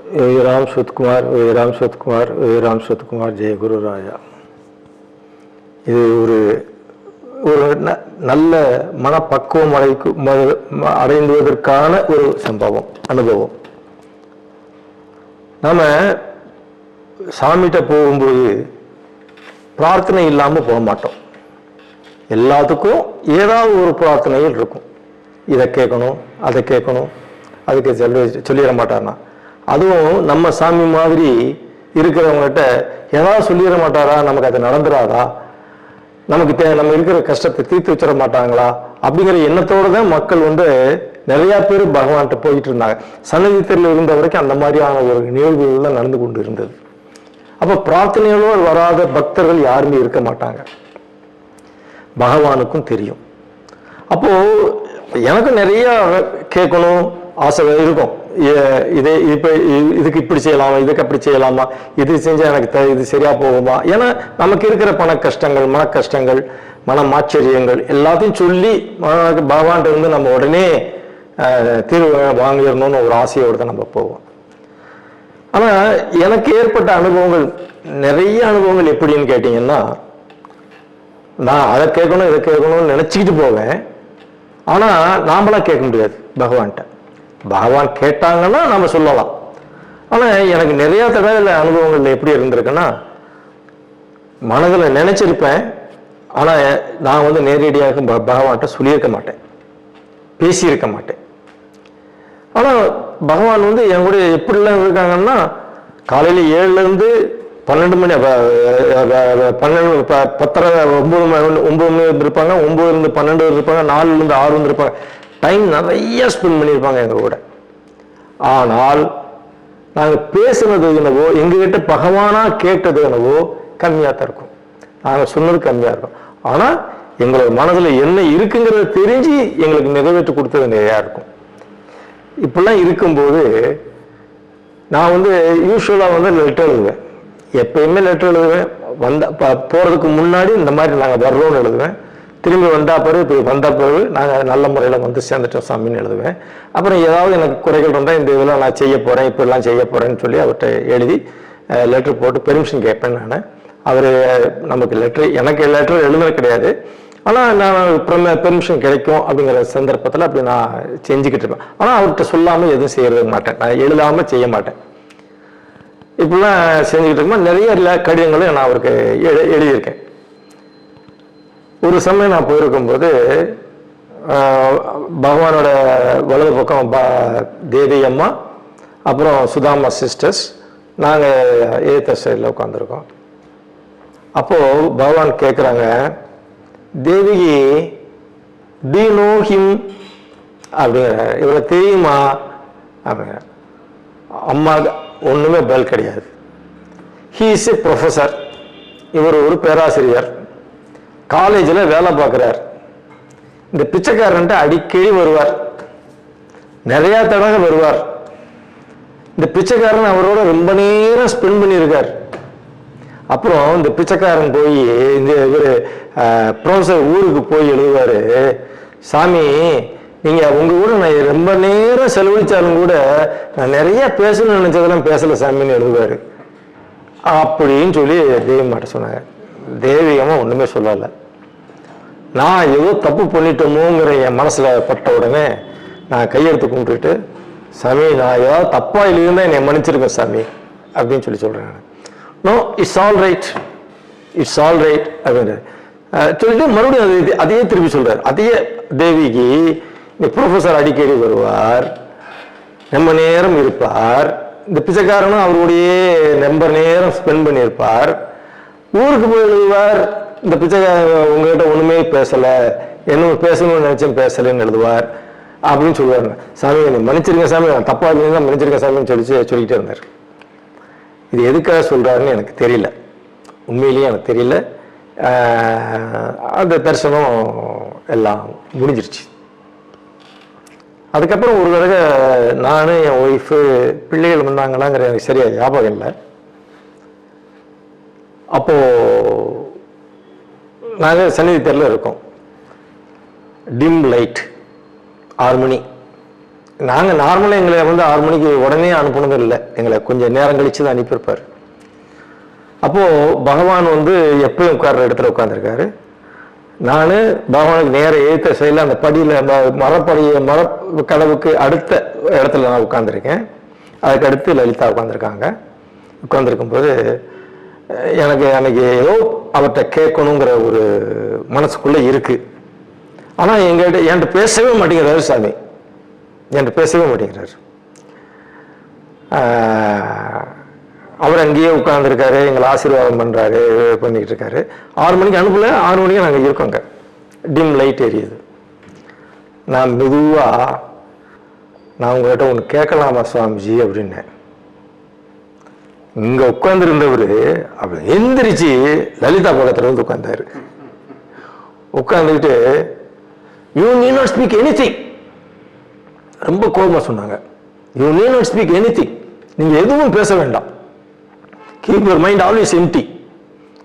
ராம் சுத்குமார் ஜெய குரு ராஜா. இது ஒரு ஒரு நல்ல மனப்பக்குவம் அடைந்துவதற்கான ஒரு அனுபவம். நாம சாமிகிட்ட போகும்போது பிரார்த்தனை இல்லாமல் போக மாட்டோம். எல்லாத்துக்கும் ஏதாவது ஒரு பிரார்த்தனைகள் இருக்கும். இதை கேட்கணும், அதை கேட்கணும், அதுக்கு சொல்லிட மாட்டார்னா. அதுவும் நம்ம சாமி மாதிரி இருக்கிறவங்ககிட்ட ஏதாவது சொல்லிட மாட்டாரா, நமக்கு அது நடந்துடாதா, நமக்கு நம்ம இருக்கிற கஷ்டத்தை தீர்த்து வச்சிட மாட்டாங்களா அப்படிங்கிற எண்ணத்தோடு தான் மக்கள் நிறைய பேர் பகவான்கிட்ட போயிட்டு இருந்தாங்க. சன்னதித்தில் இருந்த வரைக்கும் அந்த மாதிரியான ஒரு நிகழ்வுகள்லாம் நடந்து கொண்டு இருந்தது. அப்போ பிரார்த்தனைகளோடு வராத பக்தர்கள் யாருமே இருக்க மாட்டாங்க. பகவானுக்கும் தெரியும். அப்போ எனக்கும் நிறைய கேட்கணும் ஆசை இருக்கும். இதுக்கு இப்படி செய்யலாமா, இதுக்கு அப்படி செய்யலாமா, இது செஞ்சா எனக்கு இது சரியா போகுமா. ஏன்னா நமக்கு இருக்கிற பண கஷ்டங்கள், மன கஷ்டங்கள், மனமாச்சரியங்கள் எல்லாத்தையும் சொல்லி பகவான்கிட்ட நம்ம உடனே தீர்வு வாங்கிடணும்னு ஒரு ஆசையோடு தான் நம்ம போவோம். ஆனா எனக்கு ஏற்பட்ட அனுபவங்கள், நிறைய அனுபவங்கள் எப்படின்னு கேட்டீங்கன்னா, நான் அதை கேட்கணும் இதை கேட்கணும்னு நினைச்சுக்கிட்டு போவேன். ஆனா நாமளா கேட்க முடியாது பகவான்கிட்ட. பகவான் கேட்டாங்கன்னா நாம சொல்லலாம். ஆனா எனக்கு நிறைய தடவை அனுபவங்கள் எப்படி இருந்திருக்குன்னா, மனதில் நினைச்சிருப்பேன், ஆனா நான் நேரடியாக பகவான்கிட்ட சொல்லியிருக்க மாட்டேன், பேசியிருக்க மாட்டேன். ஆனா பகவான் என் கூட எப்படிலாம் இருக்காங்கன்னா, காலையில 7ல இருந்து 12 மணி 9 மணி இருப்பாங்க, 9 இருந்து 12 இருப்பாங்க, 4ல இருந்து 6 இருப்பாங்க. டைம் நிறைய ஸ்பெண்ட் பண்ணியிருப்பாங்க எங்க கூட. ஆனால் நாங்கள் பேசுனது என்னவோ, எங்ககிட்ட பகவானா கேட்டது என்னவோ கம்மியாக தான் இருக்கும். நாங்கள் சொன்னது கம்மியாக இருக்கும். ஆனால் எங்களோட மனதில் என்ன இருக்குங்கிறத தெரிஞ்சு எங்களுக்கு நிறைவேற்றி கொடுத்தது நிறையா இருக்கும். இப்படிலாம் இருக்கும்போது நான் யூஸ்வலாக லெட்டர் எழுதுவேன். எப்பயுமே லெட்டர் எழுதுவேன். போகிறதுக்கு முன்னாடி இந்த மாதிரி நாங்கள் வர்றோம்னு எழுதுவேன். திரும்பி வந்தா பிறகு இப்போ வந்த பிறகு நாங்கள் நல்ல முறையில் சேர்ந்துட்டோம் சாமின்னு எழுதுவேன். அப்புறம் ஏதாவது எனக்கு குறைகள் இருந்தால், இந்த இதெல்லாம் நான் செய்ய போகிறேன், இப்படிலாம் செய்ய போகிறேன்னு சொல்லி அவர்கிட்ட எழுதி லெட்டர் போட்டு பெர்மிஷன் கேட்பேன். நான் அவர் நமக்கு எனக்கு லெட்டர் எழுதுனது கிடையாது. ஆனால் நான் பெர்மிஷன் கிடைக்கும் அப்படிங்கிற சந்தர்ப்பத்தில் அப்படி நான் செஞ்சுக்கிட்டு இருப்பேன். ஆனால் அவர்கிட்ட சொல்லாமல் எதுவும் செய்யறது மாட்டேன். நான் எழுதாமல் செய்ய மாட்டேன். இப்படிலாம் செஞ்சுக்கிட்டு இருக்கும்போது நிறைய கடிதங்களும் நான் அவருக்கு எழுதியிருக்கேன். ஒரு சமயம் நான் போயிருக்கும்போது பகவானோட வலது பக்கம் தேவி அம்மா, அப்புறம் சுதாமா சிஸ்டர்ஸ், நாங்கள் ஏத்த சைடில் உட்காந்துருக்கோம். அப்போது பகவான் கேட்குறாங்க, தேவிகி டு யூ நோ ஹிம் அப்படிங்கிற, இவரை தெரியுமா அப்படிங்கிற. அம்மா ஒன்றுமே பதில் கிடையாது. He is a professor. இவர் ஒரு பேராசிரியர், காலேஜில் வேலை பார்க்குறார். இந்த பிச்சைக்காரன்ட்டு அடிக்கடி வருவார், நிறையா தடவை வருவார். இந்த பிச்சைக்காரன் அவரோட ரொம்ப நேரம் ஸ்பெண்ட் பண்ணியிருக்கார். அப்புறம் இந்த பிச்சைக்காரன் போய் இந்த இவர் ப்ரொஃபஸர் ஊருக்கு போய் எழுதுவார், சாமி நீங்கள் உங்கள் கூட நான் ரொம்ப நேரம் செலவழித்தாலும் கூட நான் நிறைய பேசணும்னு நினச்சதெல்லாம் பேசலை சாமின்னு எழுதுவார் அப்படின்னு சொல்லி தேவியம்மாட்ட சொன்னாங்க. தேவியம்மா ஒன்றுமே சொல்லலை. நான் ஏதோ தப்பு பண்ணிட்டோமோங்கிற என் மனசில் பட்ட உடனே நான் கையெடுத்து கும்பிட்டுட்டு, சாமி நான் ஏதாவது தப்பாக இல்லைன்னா என்னை மன்னிச்சிருக்கேன் சாமி அப்படின்னு சொல்கிறேன். No, it's all right, it's all right அப்படின்னு சொல்லிட்டு மறுபடியும் அதையே திருப்பி சொல்கிறார். அதே தேவிக்கு இந்த ப்ரொஃபஸர் அடிக்கடி வருவார், ரொம்ப நேரம் இருப்பார். இந்த பிச்சைக்காரனும் அவருடைய ரொம்ப நேரம் ஸ்பெண்ட் பண்ணியிருப்பார். ஊருக்கு போய் எழுதுவார், இந்த பிச்சைக்காரன் உங்ககிட்ட ஒன்றுமே பேசலை, என்ன பேசணும்னு நினச்சேன் பேசலைன்னு எழுதுவார் அப்படின்னு சொல்லுவாருங்க. சாமி என்னை மன்னிச்சிருங்க சாமி, நான் தப்பாக இருந்தீங்கன்னா மன்னிச்சிருங்க சாமின்னு சொல்லிக்கிட்டே இருந்தார். இது எதுக்காக சொல்கிறாருன்னு எனக்கு தெரியல, உண்மையிலேயே எனக்கு தெரியல. அந்த தரிசனம் எல்லாம் முடிஞ்சிருச்சு. அதுக்கப்புறம் ஒரு தடவை நான் என் ஒய்ஃபு பிள்ளைகள் வந்தாங்களாங்கிற எனக்கு சரியா ஞாபகம் இல்லை. அப்போது நாங்கள் சன்னிதி தெருவில் இருக்கோம். டிம் லைட், 6 மணி நாங்கள் நார்மலாக எங்களை வந்து 6 மணிக்கு உடனே அனுப்புனது இல்லை, எங்களை கொஞ்சம் நேரம் கழித்து தான் அனுப்பியிருப்பார். அப்போது பகவான் வந்து எப்பயும் உட்கார்ற இடத்துல உட்காந்துருக்காரு. நான் பகவானுக்கு நேர ஏற்ற சைடில் அந்த படியில் மர கதவுக்கு அடுத்த இடத்துல நான் உட்காந்துருக்கேன். அதுக்கு அடுத்து லலிதா உட்காந்துருக்காங்க. உட்காந்துருக்கும்போது எனக்கு அன்னைக்கு ஏதோ அவர்கிட்ட கேட்கணுங்கிற ஒரு மனசுக்குள்ளே இருக்குது. ஆனால் என்கிட்ட பேசவே மாட்டேங்கிறாரு சாமி, என்கிட்ட பேசவே மாட்டேங்கிறாரு. அவர் அங்கேயே உட்காந்துருக்காரு, எங்களை ஆசீர்வாதம் பண்ணுறாரு, பண்ணிக்கிட்டு இருக்காரு. 6 மணிக்கு அனுப்பல, 6 மணிக்கு நாங்கள் இருக்கோங்க. டிம் லைட் எரியுது. நான் மெதுவாக நான் உங்கள்கிட்ட ஒன்று கேட்கலாமா சுவாமிஜி அப்படின்னேன். இங்கே உட்காந்துருந்தவர் அப்படி எந்திரிச்சு லலிதா பக்கத்தில் வந்து உட்காந்தாரு. உட்காந்துக்கிட்டு you need not speak anything, ரொம்ப கோபமாக சொன்னாங்க. You need not speak anything, நீங்கள் எதுவும் பேச வேண்டாம். Keep your mind always empty,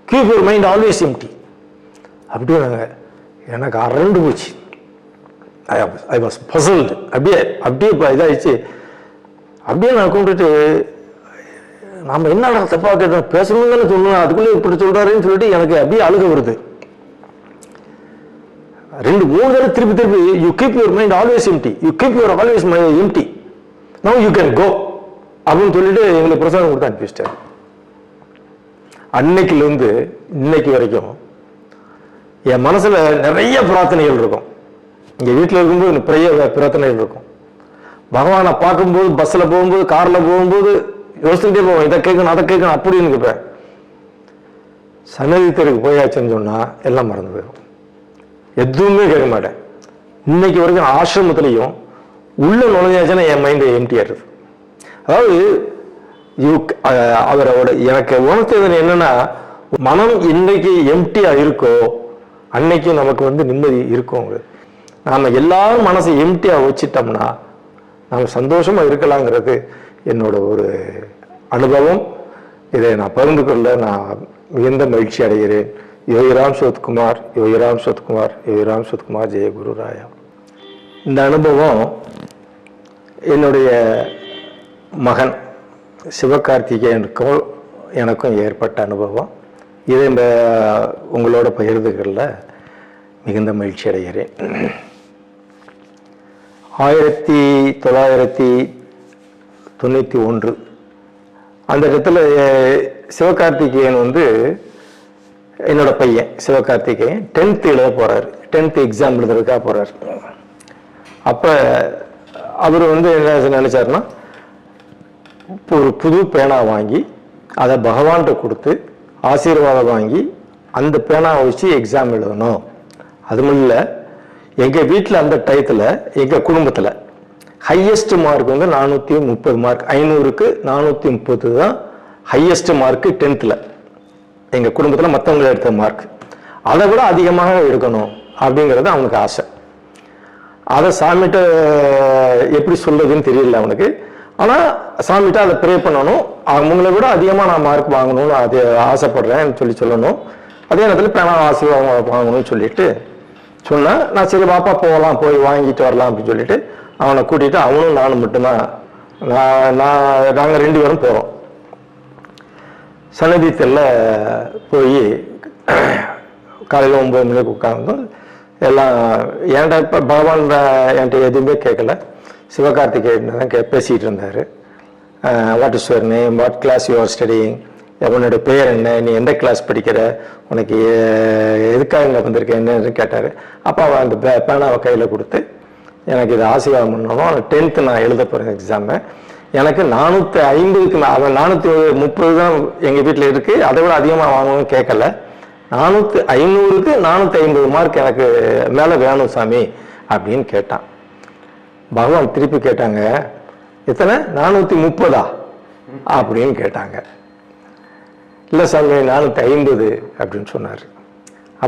keep your mind always empty. அப்படியே நாங்கள் எனக்கு அரண்டு போச்சு. I was puzzled. அப்படியே இதாகிடுச்சு. அப்படியே நான் கூப்பிட்டுட்டு நம்ம என்னடா தப்பாக கேட்டோம், பேசணும்னு தானே சொல்லணும், அதுக்குள்ளே இப்படி சொல்கிறாருன்னு சொல்லிட்டு எனக்கு அப்படியே அழுக வருது. 2-3 தடவை திருப்பி you keep your mind always empty, you keep your always empty, now you can go அப்படின்னு சொல்லிட்டு எங்களுக்கு பிரசாதம் கொடுத்து அனுப்பிச்சிட்டாரு. அன்னைக்கிலேருந்து இன்னைக்கு வரைக்கும் என் மனசில் நிறைய பிரார்த்தனைகள் இருக்கும். இங்கே வீட்டில் இருக்கும்போது நிறைய பிரார்த்தனைகள் இருக்கும். பகவானை பார்க்கும்போது, பஸ்ஸில் போகும்போது, காரில் போகும்போது யோசிச்சுட்டே போவேன், இதை கேட்கணும் அதை கேட்கணும் அப்படின்னு கேட்பேன். சன்னதி தெருக்கு போயாச்சுன்னு சொன்னால் எல்லாம் மறந்து போயிடும், எதுவுமே கேட்க மாட்டேன். இன்னைக்கு வரைக்கும் ஆசிரமத்திலையும் உள்ள நுழைஞ்சாச்சுன்னா என் மைண்டு எம்டிஆருது. அதாவது அவரோட எனக்கு உணர்த்தது என்னன்னா, மனம் இன்னைக்கு எம்டியா இருக்கோ அன்னைக்கு நமக்கு வந்து நிம்மதி இருக்கும். நாம எல்லாரும் மனசை எம்டியா வச்சிட்டோம்னா நாம சந்தோஷமா இருக்கலாங்கிறது என்னோட ஒரு அனுபவம். இதை நான் பகிர்ந்து கொள்ள நான் மிகுந்த மகிழ்ச்சி அடைகிறேன். யோகிராம் சோத்குமார், யோகிராம் சோத்குமார், யோகிராம் சோத்குமார், ஜெய குரு ராயா. இந்த அனுபவம் என்னுடைய மகன் சிவகார்த்திகேயனுக்கும் எனக்கும் ஏற்பட்ட அனுபவம். இதை இந்த உங்களோட பகிர்ந்துகளில் மிகுந்த மகிழ்ச்சி அடைகிறேன். 1991 அந்த இடத்துல சிவகார்த்திகேயன் வந்து என்னோட பையன் சிவகார்த்திகேயன் 10th எழுத போறாரு, 10th எக்ஸாம் எழுதுறதுக்காக போறாரு. அப்ப அவர் வந்து என்ன நினைச்சாருன்னா, ஒரு புது பேனா வாங்கி அதை பகவான்கிட்ட கொடுத்து ஆசீர்வாதம் வாங்கி அந்த பேனாவை வச்சு எக்ஸாம் எழுதணும். அதுவும் இல்லை, எங்கள் வீட்டில் அந்த டயத்தில் எங்கள் குடும்பத்தில் ஹையஸ்ட் மார்க் வந்து 430 மார்க், 500க்கு 430 தான் ஹையஸ்ட் மார்க்கு 10th எங்கள் குடும்பத்தில் மற்றவங்களை எடுத்த மார்க். அதை விட அதிகமாக எடுக்கணும் அப்படிங்கிறது அவனுக்கு ஆசை. அதை சாமிகிட்ட எப்படி சொல்றதுன்னு தெரியல அவனுக்கு. ஆனால் சாமிகிட்ட அதை ப்ரே பண்ணணும், அவங்கள விட அதிகமாக நான் மார்க் வாங்கணும்னு அது ஆசைப்படுறேன்னு சொல்லணும். அதே நேரத்தில் பேனா ஆசீர்வாதம் வாங்கணும்னு சொல்லிட்டு சொன்னேன். நான் சரி பாப்பா போகலாம், போய் வாங்கிட்டு வரலாம் அப்படின்னு சொல்லிட்டு அவனை கூட்டிகிட்டு அவனும் நானும் மட்டும்தான் நாங்கள் 2 பேரும் போகிறோம். சன்னதித்தில் போய் காலையில் 9 மணிக்கு உட்கார்ந்தோம். எல்லாம் ஏன்டா இப்போ பகவான் என்கிட்ட எதுவுமே கேட்கல, சிவகார்த்திகேயன் தான் பேசிகிட்டு இருந்தார். What is your name, what class you are studying, உன்னோட பேர் என்ன, நீ எந்த கிளாஸ் படிக்கிற, உனக்கு எதுக்காக இங்கே வந்திருக்க என்னன்னு கேட்டார். அப்போ அவன் அந்த பேனாவை கையில் கொடுத்து எனக்கு இது ஆசீர்வாதம் பண்ணணும். அவன் 10th நான் எழுத போகிறேன் எக்ஸாமு. எனக்கு 450க்கு அவன் 430 தான் எங்கள் வீட்டில் இருக்குது, அதை விட அதிகமாக வாங்கணும்னு கேட்கல. 500க்கு 450 மார்க் எனக்கு மேலே வேணும் சாமி அப்படின்னு கேட்டான். பகவான் திருப்பி கேட்டாங்க, எத்தனை 430 அப்படின்னு கேட்டாங்க. இல்லை சாமி 450 அப்படின்னு சொன்னார்.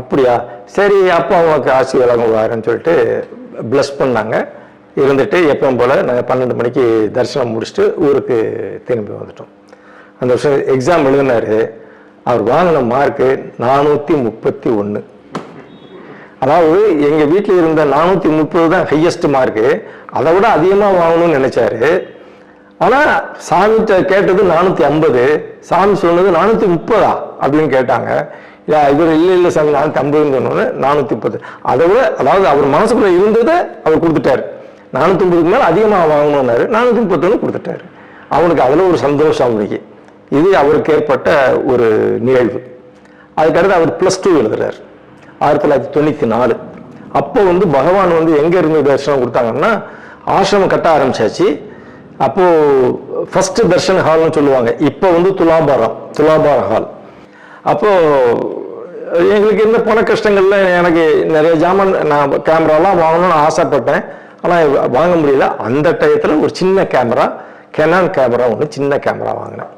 அப்படியா, சரி அப்போ அவனுக்கு ஆசீர்வாதம் வாருன்னு சொல்லிட்டு ப்ளஸ் பண்ணாங்க. இருந்துட்டு எப்பவும் போல் நாங்கள் 12 மணிக்கு தரிசனம் முடிச்சுட்டு ஊருக்கு திரும்பி வந்துட்டோம். அந்த வருஷம் எக்ஸாம் எழுதினார். அவர் வாங்கின மார்க்கு 431. அதாவது எங்கள் வீட்டில் இருந்த 430 தான் ஹையஸ்ட் மார்க்கு, அதை விட அதிகமாக வாங்கணும்னு நினைச்சாரு. ஆனால் சாமி கேட்டது 450, சாமி சொன்னது 430 அப்படின்னு கேட்டாங்க. இல்லை இவர் இல்லை சாமி 450 சொன்னோன்னு 430. அதை விட அதாவது அவர் மனசுக்குள்ள இருந்ததை அவர் கொடுத்துட்டாரு. 450க்கு மேலே அதிகமாக வாங்கணும்னாரு, 431 கொடுத்துட்டாரு. அவனுக்கு அதில் ஒரு சந்தோஷம் அவனுக்கு. இது அவருக்கு ஏற்பட்ட ஒரு நிகழ்வு. அதுக்கடுத்து அவர் +2 எழுதுறாரு 1994. அப்போ பகவான் எங்கே இருந்து தரிசனம் கொடுத்தாங்கன்னா, ஆசிரமம் கட்ட ஆரம்பிச்சாச்சு. அப்போ ஃபர்ஸ்ட் தர்ஷன் ஹால்னு சொல்லுவாங்க, இப்போ துலாபாரம் ஹால். அப்போ எங்களுக்கு இருந்த பண கஷ்டங்கள்ல எனக்கு நிறைய ஜாமான், நான் கேமராலாம் வாங்கணும்னு ஆசைப்பட்டேன், ஆனால் வாங்க முடியல. அந்த டயத்தில் ஒரு சின்ன கேமரா, கெனான் கேமரா ஒன்று, சின்ன கேமரா வாங்கினேன்.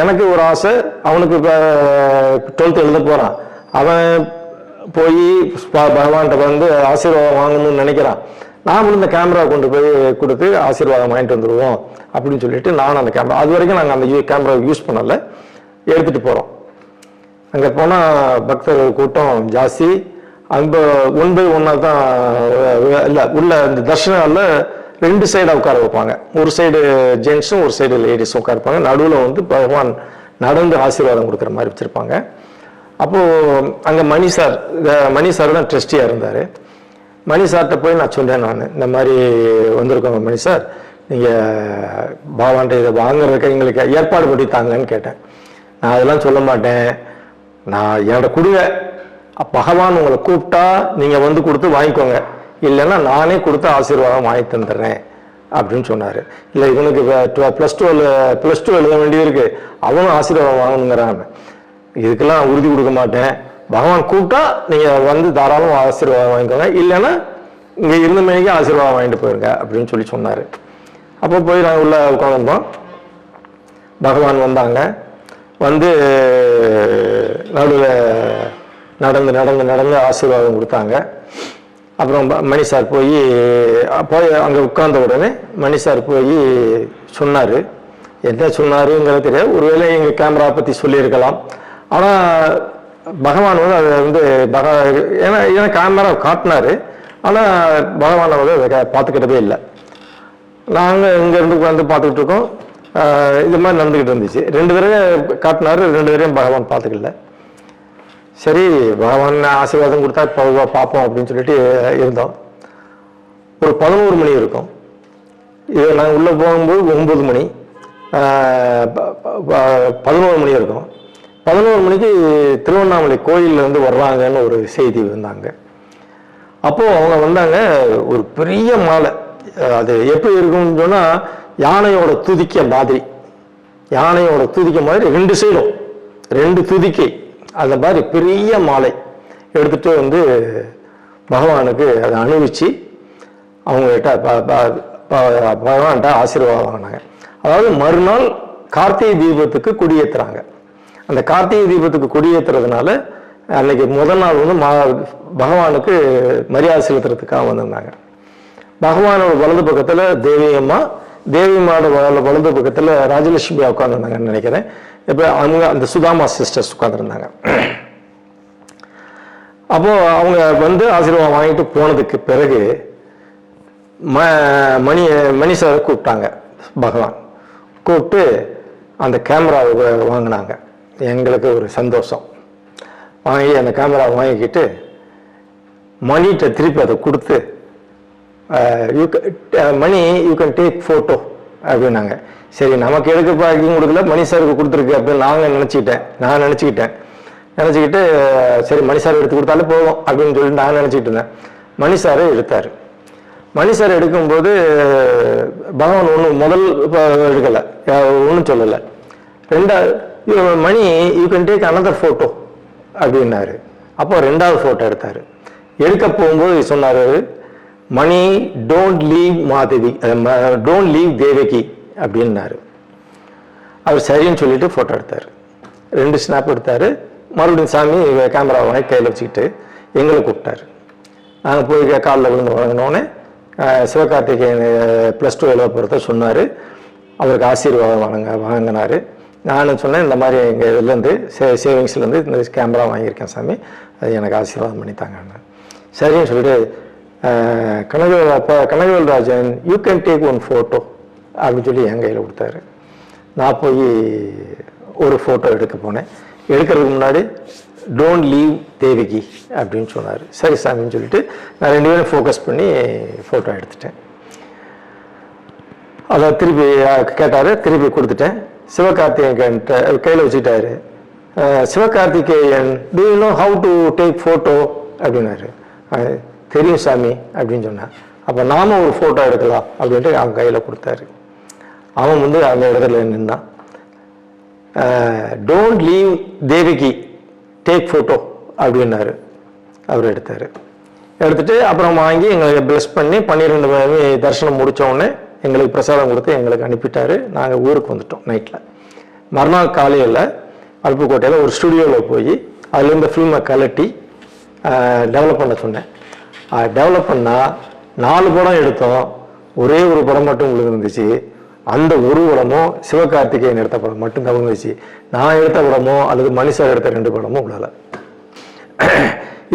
எனக்கு ஒரு ஆசை, அவனுக்கு இப்போ 12th எழுத போகிறான், அவன் போய் பகவான்கிட்ட ஆசீர்வாதம் வாங்கணும்னு நினைக்கிறான். நாமளும் இந்த கேமரா கொண்டு போய் கொடுத்து ஆசீர்வாதம் வாங்கிட்டு வந்துடுவோம் அப்படின்னு சொல்லிட்டு நானும் அந்த கேமரா, அது வரைக்கும் நாங்கள் அந்த கேமரா யூஸ் பண்ணலை, எடுத்துகிட்டு போகிறோம். அங்கே போனால் பக்தர்கள் கூட்டம் ஜாஸ்தி. அந்த 1 by 1 தான் இல்லை, உள்ள இந்த தர்ஷனாவில் 2 சைடாக உட்கார வைப்பாங்க. ஒரு சைடு ஜென்ஸும் ஒரு சைடு லேடிஸும் உட்காருப்பாங்க. நடுவில் பகவான் நடந்து ஆசீர்வாதம் கொடுக்குற மாதிரி வச்சுருப்பாங்க. அப்போது அங்கே மணி சார் தான் ட்ரஸ்டியாக இருந்தார். மணி சார்கிட்ட போய் நான் சொன்னேன், நான் இந்த மாதிரி வந்திருக்கோங்க மணி சார், நீங்கள் பாவான்ட்ட இதை வாங்குறதுக்கு எங்களுக்கு ஏற்பாடு பண்ணி தாங்கன்னு கேட்டேன். நான் அதெல்லாம் சொல்ல மாட்டேன், நான் என்னோட கொடுங்க, பகவான் உங்களை கூப்பிட்டா நீங்கள் கொடுத்து வாங்கிக்கோங்க, இல்லைன்னா நானே கொடுத்து ஆசீர்வாதம் வாங்கி தந்துடுறேன் அப்படின்னு சொன்னார். இல்லை இவனுக்கு +2 எழுத வேண்டியிருக்கு, அவனும் ஆசீர்வாதம் வாங்கணுங்கிறான். இதுக்கெல்லாம் உறுதி கொடுக்க மாட்டேன், பகவான் கூப்பிட்டா நீங்கள் தாராளம் ஆசீர்வாதம் வாங்கிக்கோங்க, இல்லைன்னா இங்கே இருந்த மணிக்கு ஆசீர்வாதம் வாங்கிட்டு போயிருங்க அப்படின்னு சொன்னார். அப்போ போய் நாங்கள் உள்ள உட்காந்துருந்தோம். பகவான் வந்தாங்க, நடுவில் நடந்து ஆசீர்வாதம் கொடுத்தாங்க. அப்புறம் மணி சார் போய் அங்கே உட்கார்ந்த உடனே மணி சார் போய் சொன்னார். என்ன சொன்னாருங்கிறது தெரியாது, ஒருவேளை எங்கள் கேமரா பற்றி சொல்லியிருக்கலாம். ஆனால் பகவான் அதை ஏன்னா கேமரா காட்டினார், ஆனால் பகவான் அதை பார்த்துக்கிட்டதே இல்லை. நாங்கள் இங்கேருந்து உட்காந்து பார்த்துக்கிட்டு இருக்கோம். இது மாதிரி நடந்துக்கிட்டு இருந்துச்சு. 2 தடவை காட்டினாரு, 2 தடவையும் பகவான் பார்த்துக்கல. சரி பகவான் ஆசீர்வாதம் கொடுத்தா பார்ப்போம் அப்படின்னு சொல்லிட்டு இருந்தோம். ஒரு 11 மணி இருக்கும். இது நாங்கள் உள்ளே போகும்போது 9 மணி, 11 மணி இருக்கும். 11 மணிக்கு திருவண்ணாமலை கோயிலேருந்து வர்றாங்கன்னு ஒரு செய்தி வந்தாங்க. அப்போது அவங்க வந்தாங்க, ஒரு பெரிய மாலை. அது எப்படி இருக்குன்னு சொன்னால், யானையோட துதிக்க மாதிரி 2 சைடும் 2 துதிக்கை அந்த மாதிரி பெரிய மாலை எடுத்துட்டு பகவானுக்கு அதை அணிவிச்சு அவங்ககிட்ட பகவான்கிட்ட ஆசீர்வாதம் வாங்கினாங்க. அதாவது மறுநாள் கார்த்திகை தீபத்துக்கு கொடியேற்றுறாங்க. அந்த கார்த்திகை தீபத்துக்கு கொடியேற்றுறதுனால அன்னைக்கு முதல் நாள் பகவானுக்கு மரியாதை செலுத்துறதுக்காக வந்திருந்தாங்க. பகவானோட வலது பக்கத்தில் தேவியம்மாவோட வலது பக்கத்தில் ராஜலட்சுமி உட்காந்துருந்தாங்கன்னு நினைக்கிறேன். இப்போ அவங்க அந்த சுதாமா சிஸ்டர்ஸ் உட்காந்துருந்தாங்க. அப்போ அவங்க ஆசீர்வாதம் வாங்கிட்டு போனதுக்கு பிறகு மணி சார் கூப்பிட்டாங்க. பகவான் கூப்பிட்டு அந்த கேமராவை வாங்கினாங்க. எங்களுக்கு ஒரு சந்தோஷம். வாங்கி அந்த கேமராவை வாங்கிக்கிட்டு மணிகிட்ட திருப்பி அதை கொடுத்து, Mani you can take photo அப்படின்னாங்க. சரி நமக்கு எடுக்க பாக்கிங் கொடுக்கல, மணி சாருக்கு கொடுத்துருக்கு அப்படின்னு நான் நினச்சிக்கிட்டு சரி மணி சார் எடுத்து கொடுத்தாலே போதும் அப்படின்னு சொல்லிட்டு நான் நினச்சிக்கிட்டு இருந்தேன். மணி சாரை எடுத்தார். மணி சார் எடுக்கும்போது பகவான் முதல் எடுக்கலை, ஒன்றும் சொல்லலை. Mani you can take another photo அப்படின்னாரு. அப்போ 2வது ஃபோட்டோ எடுத்தார். எடுக்க போகும்போது சொன்னார், மணி டோன்ட் லீவ் தேவகி அப்படின்னாரு. அவர் சரின்னு சொல்லிட்டு ஃபோட்டோ எடுத்தார். 2 ஸ்னாப் எடுத்தார். மறுபடியும் சாமி கேமரா வாங்கி கையில் வச்சுக்கிட்டு எங்களை கூப்பிட்டாரு. நாங்கள் போய் காலில் விழுந்து வாங்கினோடனே சிவகார்த்திகேயன் +2 எழுத போகிறத சொன்னார். அவருக்கு ஆசீர்வாதம் வாங்கினார். நானும் சொன்னேன், இந்த மாதிரி எங்கள் இதுலேருந்து சேவிங்ஸ்லேருந்து இந்த கேமரா வாங்கியிருக்கேன் சாமி, அது எனக்கு ஆசீர்வாதம் பண்ணித்தாங்கன்னு. சரின்னு சொல்லிட்டு Kanagavel Rajan you can take one photo அப்படின்னு சொல்லி என் கையில் கொடுத்தாரு. நான் போய் ஒரு ஃபோட்டோ எடுக்க போனேன். எடுக்கிறதுக்கு முன்னாடி டோன்ட் லீவ் தேவகி அப்படின்னு சொன்னார். சரி சாமின்னு சொல்லிட்டு நான் 2 பேரும் ஃபோக்கஸ் பண்ணி ஃபோட்டோ எடுத்துட்டேன். அதை திருப்பி கேட்டார், திருப்பி கொடுத்துட்டேன். சிவகார்த்திகேயன் கையில் வச்சுக்கிட்டாரு. Sivakarthikeyan do you know how to take photo அப்படின்னாரு. தெரியும் சாமி அப்படின்னு சொன்னேன். அப்போ நானும் ஒரு ஃபோட்டோ எடுக்கலாம் அப்படின்ட்டு அவன் கையில் கொடுத்தாரு. அவன் வந்து அந்த இடத்துல நின்னான். Don't leave Devaki take photo அப்படின்னாரு. அவர் எடுத்தார். எடுத்துட்டு அப்புறம் வாங்கி எங்களுக்கு ப்ளஸ் பண்ணி 12 மணி தரிசனம் முடித்தோடனே எங்களுக்கு பிரசாதம் கொடுத்து எங்களுக்கு அனுப்பிட்டாரு. நாங்கள் ஊருக்கு வந்துட்டோம் நைட்டில். மறுநாள் காலையில் அருப்புக்கோட்டையில் ஒரு ஸ்டுடியோவில் போய் அதுலேருந்து ஃபில்மை கலட்டி டெவலப் பண்ண சொன்னேன். டெவலப் பண்ணால் 4 படம் எடுத்தோம். ஒரே ஒரு படம் மட்டும் விழுந்துருந்துச்சு. அந்த ஒரு படமும் சிவகார்த்திகேயன் எடுத்த படம் மட்டும் தான் விழுந்துச்சு. நான் எடுத்த படமோ அல்லது மணி சார் எடுத்த 2 படமும் விழல.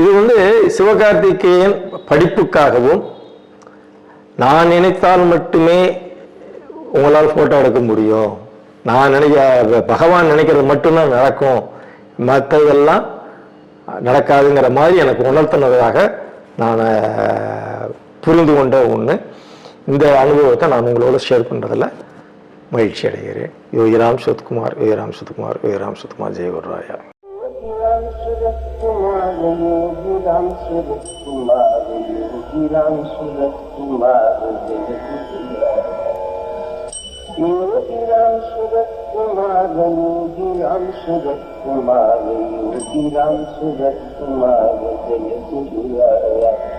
இது வந்து சிவகார்த்திகேயன் படிப்புக்காகவும் நான் நினைத்தால் மட்டுமே உங்களால் ஃபோட்டோ எடுக்க முடியும், நான் பகவான் நினைக்கிறது மட்டும்தான் நடக்கும், மற்றதெல்லாம் நடக்காதுங்கிற மாதிரி எனக்கு உணர்த்தினதாக நான் புரிந்து கொண்ட ஒன்று. இந்த அனுபவத்தை நான் உங்களோட ஷேர் பண்ணுறதில் மகிழ்ச்சி அடைகிறேன். யோகிராம் சுரத்குமார், யோகிராம் சுரத்குமார், யோகிராம் சுரத்குமார், ஜெயகுரு ராயா. Ram Surat Kumar, Jaya Guru Raya.